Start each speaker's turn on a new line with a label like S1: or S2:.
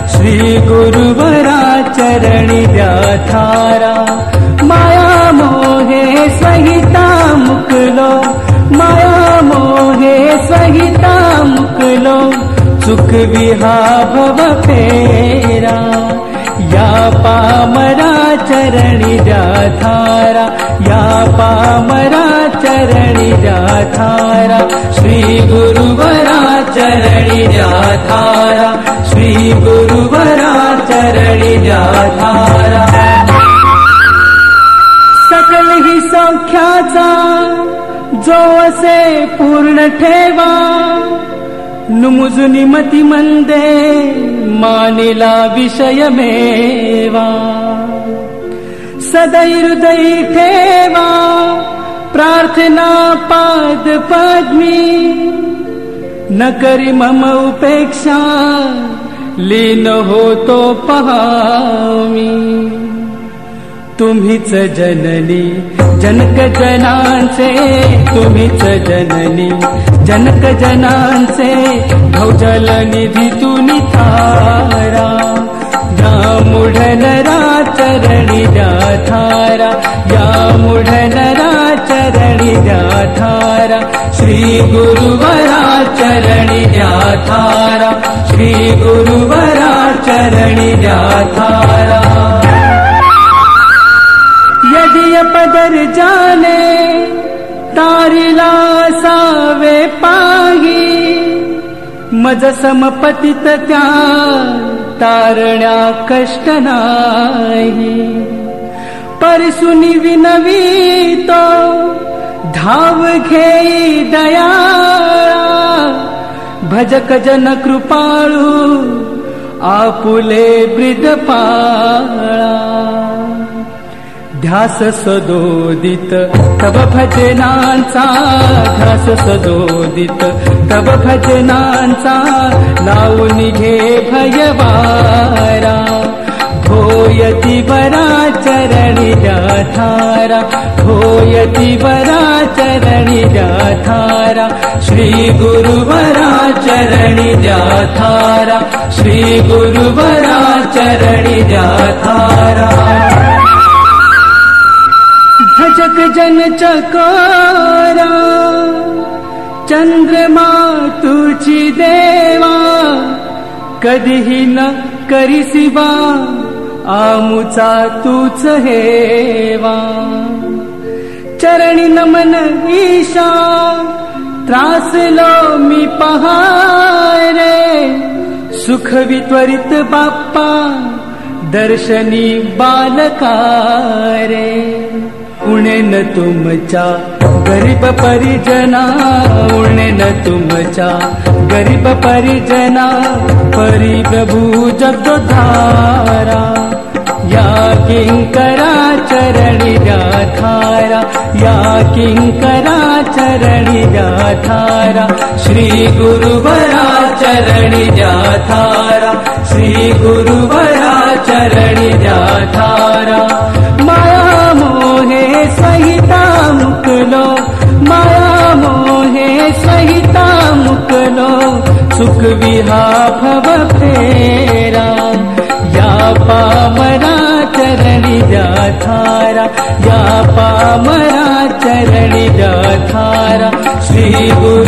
S1: श्री गुरुवरा चरणी द्या थारा। माया मोहे सहिता मुकलो, माया मोहे सहिता मुकलो, चुकवी हा भव फेरा। या पामरा चरणी द्या थारा, या पामरा चरणी द्या थारा। श्री गुरुवरा चरणी द्या थारा, श्री गुरुवरा चरणी द्या थारा। सकल ही सौख्याचा जो असे पूर्ण ठेवा, नुमुजुनी मती मंदे मानिला विषय मेवा। सदैहृदयी ठेवा प्रार्थना पाद पद्मी, न करी मम उपेक्षा लीन होतो पहामी। तुम्हीच जननी जनक जनांचे, तुम्हीच जननी जनक जनांचे, भवजल निधी तू निथारा। या मूढनरा चरणी द्या थारा, या मूढनरा चरणी द्या थारा। श्री गुरुवरा चरणी द्या थारा, श्री गुरुवरा चरणी द्या थारा। यदि पदर जाने तारिला सावे पाही, मज समपतित त्या तारण्या कष्ट नाही। परसुनी विनवीतो धाव घेई दयाळा, भजक जन कृपाळू आपुले ब्रिदपाळा। ध्यास सदोदित तव भजनांचा, ध्यास सदोदित तव भजनांचा, लावून घे भयवारा। होयती वरा चरणी द्या थारा, होयती वरा चरणी द्या थारा। श्री गुरुवरा चरणी द्या थारा, श्री गुरुवरा चरणी द्या थारा। भजक जन चकोरा चंद्रमा तुझी देवा, कधीही न करी सिवा आमुचा तूच हेवा। चरणी नमन ईशा त्रासलो मी पहारे, सुख वित्वरित बाप्पा दर्शनी बालकारे। उणे न तुमच्या गरीब परिजना, उणे न तुमच्या गरीब परिजना, परी प्रभू जगदोद्धारा। या किंकरा चरणी द्या थारा, या किंकरा चरणी द्या थारा। श्री गुरुवरा चरणी द्या थारा, श्री गुरुवरा चरणी द्या थारा। माया मोहे सहिता मुकलो, माया मोहे सहिता मुकलो, सुखवी हा भव फेरा। या पामरा चरणी द्या थारा, या पामरा चरणी द्या थारा। श्री गुरु